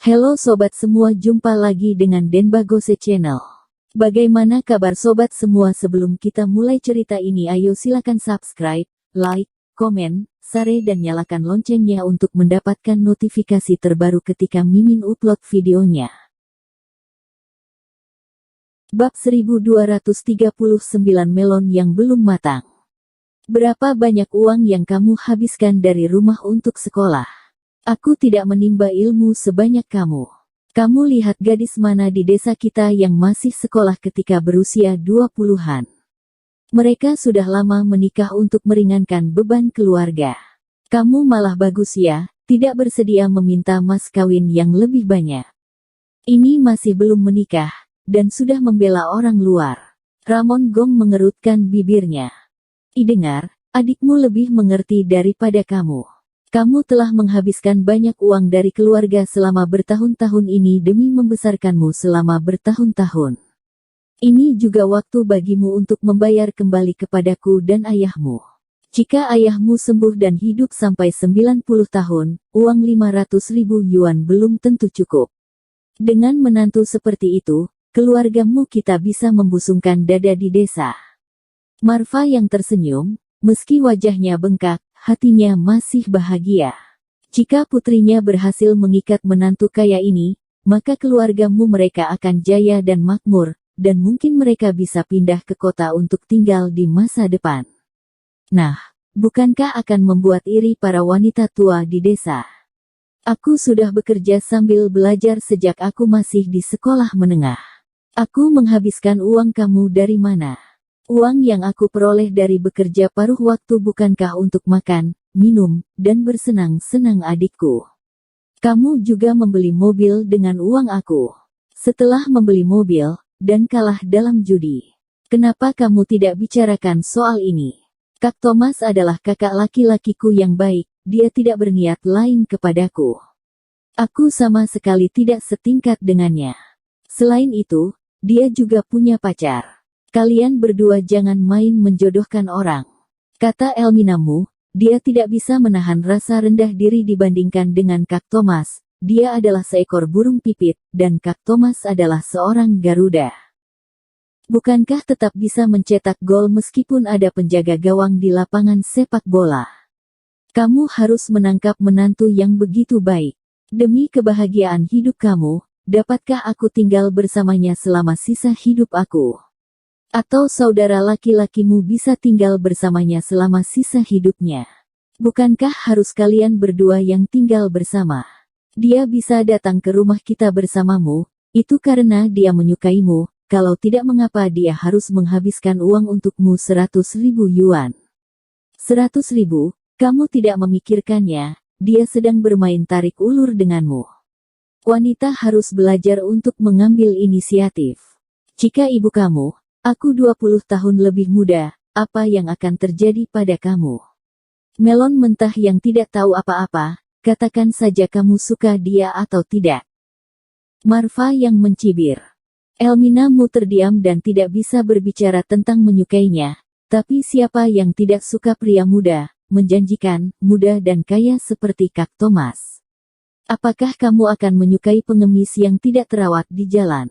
Halo sobat semua, jumpa lagi dengan Denbagose Channel. Bagaimana kabar sobat semua? Sebelum kita mulai cerita ini, ayo silakan subscribe, like, komen, share dan nyalakan loncengnya untuk mendapatkan notifikasi terbaru ketika Mimin upload videonya. Bab 1239, melon yang belum matang. Berapa banyak uang yang kamu habiskan dari rumah untuk sekolah? Aku tidak menimba ilmu sebanyak kamu. Kamu lihat gadis mana di desa kita yang masih sekolah ketika berusia 20-an. Mereka sudah lama menikah untuk meringankan beban keluarga. Kamu malah bagus ya, tidak bersedia meminta mas kawin yang lebih banyak. Ini masih belum menikah, dan sudah membela orang luar. Ramon Gong mengerutkan bibirnya. Dengar, adikmu lebih mengerti daripada kamu. Kamu telah menghabiskan banyak uang dari keluarga selama bertahun-tahun ini demi membesarkanmu selama bertahun-tahun. Ini juga waktu bagimu untuk membayar kembali kepadaku dan ayahmu. Jika ayahmu sembuh dan hidup sampai 90 tahun, uang 500.000 yuan belum tentu cukup. Dengan menantu seperti itu, keluargamu kita bisa membusungkan dada di desa. Marfa yang tersenyum, meski wajahnya bengkak, hatinya masih bahagia. Jika putrinya berhasil mengikat menantu kaya ini, maka keluargamu mereka akan jaya dan makmur, dan mungkin mereka bisa pindah ke kota untuk tinggal di masa depan. Nah, bukankah akan membuat iri para wanita tua di desa? Aku sudah bekerja sambil belajar sejak aku masih di sekolah menengah. Aku menghabiskan uang kamu dari mana? Uang yang aku peroleh dari bekerja paruh waktu bukankah untuk makan, minum, dan bersenang-senang adikku. Kamu juga membeli mobil dengan uang aku. Setelah membeli mobil, dan kalah dalam judi. Kenapa kamu tidak bicarakan soal ini? Kak Thomas adalah kakak laki-lakiku yang baik, dia tidak berniat lain kepadaku. Aku sama sekali tidak setingkat dengannya. Selain itu, dia juga punya pacar. Kalian berdua jangan main menjodohkan orang. Kata Elminamu, dia tidak bisa menahan rasa rendah diri dibandingkan dengan Kak Thomas. Dia adalah seekor burung pipit, dan Kak Thomas adalah seorang Garuda. Bukankah tetap bisa mencetak gol meskipun ada penjaga gawang di lapangan sepak bola? Kamu harus menangkap menantu yang begitu baik. Demi kebahagiaan hidup kamu, dapatkah aku tinggal bersamanya selama sisa hidup aku? Atau saudara laki-lakimu bisa tinggal bersamanya selama sisa hidupnya? Bukankah harus kalian berdua yang tinggal bersama? Dia bisa datang ke rumah kita bersamamu, itu karena dia menyukaimu, kalau tidak mengapa dia harus menghabiskan uang untukmu 100.000 yuan. 100.000, kamu tidak memikirkannya, dia sedang bermain tarik ulur denganmu. Wanita harus belajar untuk mengambil inisiatif. Jika ibu kamu, aku 20 tahun lebih muda, apa yang akan terjadi pada kamu? Melon mentah yang tidak tahu apa-apa, katakan saja kamu suka dia atau tidak. Marfa yang mencibir. Elminamu terdiam dan tidak bisa berbicara tentang menyukainya, tapi siapa yang tidak suka pria muda, menjanjikan, muda dan kaya seperti Kak Thomas? Apakah kamu akan menyukai pengemis yang tidak terawat di jalan?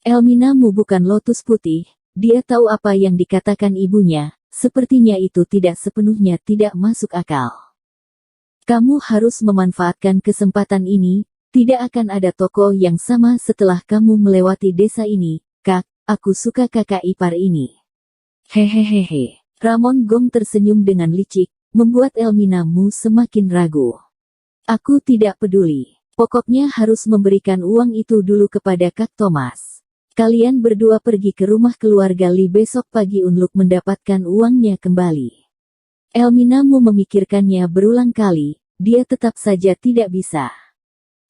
Elminamu bukan lotus putih. Dia tahu apa yang dikatakan ibunya, sepertinya itu tidak sepenuhnya tidak masuk akal. Kamu harus memanfaatkan kesempatan ini, tidak akan ada toko yang sama setelah kamu melewati desa ini, Kak, aku suka kakak ipar ini. Hehehehe. Ramon Gong tersenyum dengan licik, membuat Elminamu semakin ragu. Aku tidak peduli, pokoknya harus memberikan uang itu dulu kepada Kak Thomas. Kalian berdua pergi ke rumah keluarga Li besok pagi untuk mendapatkan uangnya kembali. Elminamu memikirkannya berulang kali, dia tetap saja tidak bisa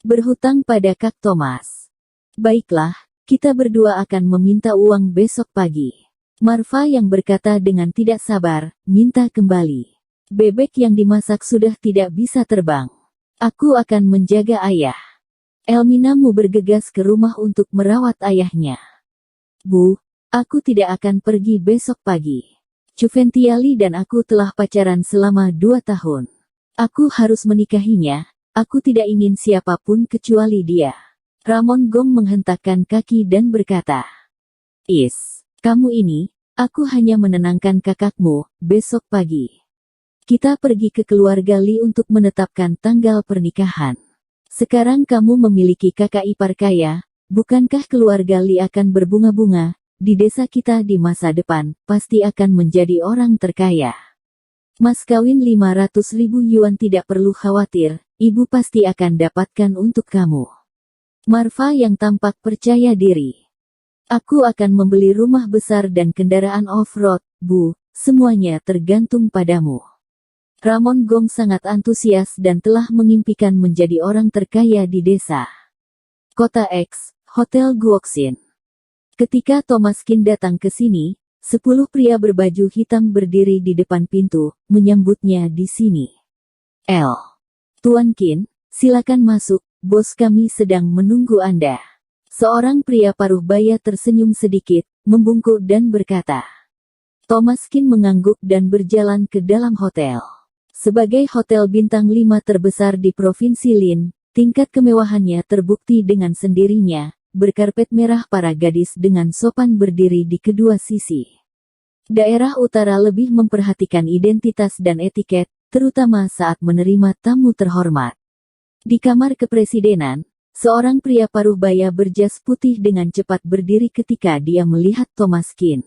berhutang pada Kak Thomas. Baiklah, kita berdua akan meminta uang besok pagi. Marfa yang berkata dengan tidak sabar, minta kembali. Bebek yang dimasak sudah tidak bisa terbang. Aku akan menjaga ayah. Elminamu bergegas ke rumah untuk merawat ayahnya. Bu, aku tidak akan pergi besok pagi. Juventiali dan aku telah pacaran selama 2 tahun. Aku harus menikahinya, aku tidak ingin siapapun kecuali dia. Ramon Gong menghentakkan kaki dan berkata, kamu ini, aku hanya menenangkan kakakmu, besok pagi. Kita pergi ke keluarga Li untuk menetapkan tanggal pernikahan. Sekarang kamu memiliki kakak ipar kaya, bukankah keluarga Li akan berbunga-bunga, di desa kita di masa depan, pasti akan menjadi orang terkaya. Mas kawin 500.000 yuan tidak perlu khawatir, ibu pasti akan dapatkan untuk kamu. Marfa yang tampak percaya diri. Aku akan membeli rumah besar dan kendaraan off-road, Bu, semuanya tergantung padamu. Ramon Gong sangat antusias dan telah mengimpikan menjadi orang terkaya di desa. Kota X, Hotel Guoxin. Ketika Thomas Qin datang ke sini, 10 pria berbaju hitam berdiri di depan pintu, menyambutnya di sini. Tuan Qin, silakan masuk, bos kami sedang menunggu Anda. Seorang pria paruh baya tersenyum sedikit, membungkuk dan berkata. Thomas Qin mengangguk dan berjalan ke dalam hotel. Sebagai hotel bintang 5 terbesar di Provinsi Lin, tingkat kemewahannya terbukti dengan sendirinya, berkarpet merah para gadis dengan sopan berdiri di kedua sisi. Daerah utara lebih memperhatikan identitas dan etiket, terutama saat menerima tamu terhormat. Di kamar kepresidenan, seorang pria paruh baya berjas putih dengan cepat berdiri ketika dia melihat Thomas Qin.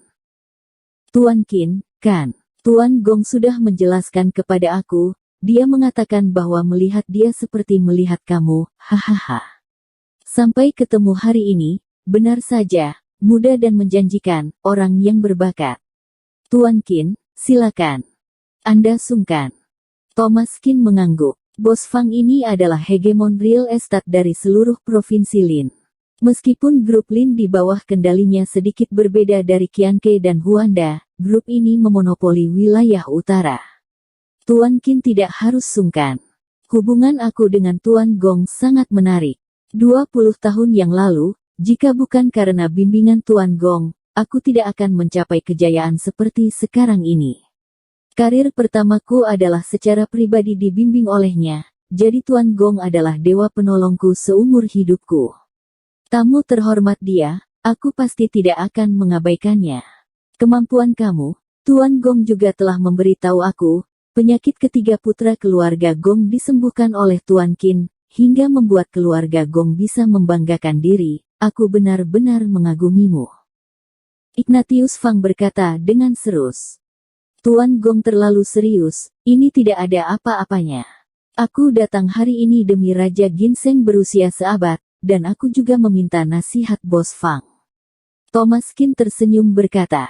Tuan Qin, kan? Tuan Gong sudah menjelaskan kepada aku, dia mengatakan bahwa melihat dia seperti melihat kamu, hahaha. Sampai ketemu hari ini, benar saja, muda dan menjanjikan, orang yang berbakat. Tuan Qin, silakan. Anda sungkan. Thomas Qin mengangguk. Bos Fang ini adalah hegemon real estate dari seluruh provinsi Lin. Meskipun grup Lin di bawah kendalinya sedikit berbeda dari Qianke dan Huanda, grup ini memonopoli wilayah utara. Tuan Qin tidak harus sungkan. Hubungan aku dengan Tuan Gong sangat menarik. 20 tahun yang lalu, jika bukan karena bimbingan Tuan Gong, aku tidak akan mencapai kejayaan seperti sekarang ini. Karir pertamaku adalah secara pribadi dibimbing olehnya, jadi Tuan Gong adalah dewa penolongku seumur hidupku. Tamu terhormat dia, aku pasti tidak akan mengabaikannya. Kemampuan kamu, Tuan Gong juga telah memberitahu aku, penyakit ketiga putra keluarga Gong disembuhkan oleh Tuan Qin, hingga membuat keluarga Gong bisa membanggakan diri, aku benar-benar mengagumimu. Ignatius Fang berkata dengan serius. Tuan Gong terlalu serius, ini tidak ada apa-apanya. Aku datang hari ini demi Raja Ginseng berusia seabad, dan aku juga meminta nasihat Bos Fang. Thomas Qin tersenyum berkata.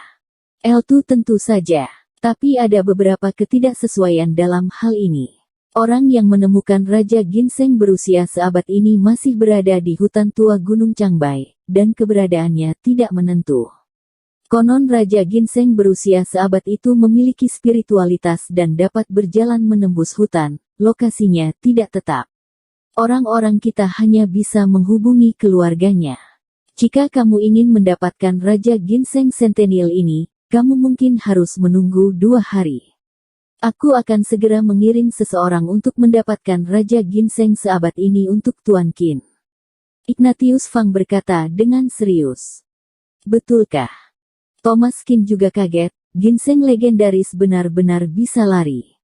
Tentu saja, tapi ada beberapa ketidaksesuaian dalam hal ini. Orang yang menemukan Raja Ginseng berusia seabad ini masih berada di hutan tua Gunung Changbai, dan keberadaannya tidak menentu. Konon Raja Ginseng berusia seabad itu memiliki spiritualitas dan dapat berjalan menembus hutan, lokasinya tidak tetap. Orang-orang kita hanya bisa menghubungi keluarganya. Jika kamu ingin mendapatkan Raja Ginseng Centennial ini, kamu mungkin harus menunggu 2 hari. Aku akan segera mengirim seseorang untuk mendapatkan Raja Ginseng seabad ini untuk Tuan Qin. Ignatius Fang berkata dengan serius. Betulkah? Thomas Qin juga kaget, ginseng legendaris benar-benar bisa lari.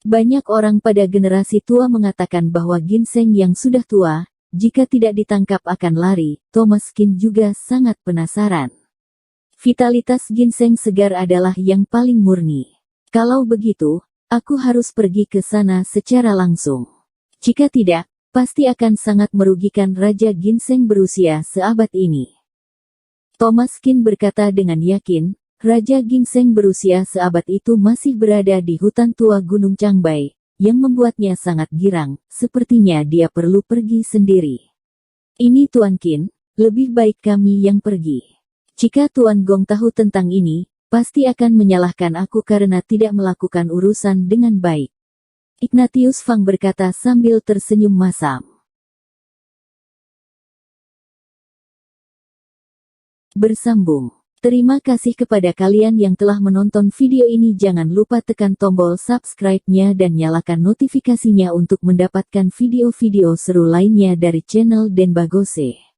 Banyak orang pada generasi tua mengatakan bahwa ginseng yang sudah tua, jika tidak ditangkap akan lari. Thomas Qin juga sangat penasaran. Vitalitas ginseng segar adalah yang paling murni. Kalau begitu, aku harus pergi ke sana secara langsung. Jika tidak, pasti akan sangat merugikan Raja Ginseng berusia seabad ini. Thomas Qin berkata dengan yakin, Raja Ginseng berusia seabad itu masih berada di hutan tua Gunung Changbai, yang membuatnya sangat girang, sepertinya dia perlu pergi sendiri. Ini Tuan Qin, lebih baik kami yang pergi. Jika Tuan Gong tahu tentang ini, pasti akan menyalahkan aku karena tidak melakukan urusan dengan baik. Ignatius Fang berkata sambil tersenyum masam. Bersambung. Terima kasih kepada kalian yang telah menonton video ini. Jangan lupa tekan tombol subscribe-nya dan nyalakan notifikasinya untuk mendapatkan video-video seru lainnya dari channel Denbagose.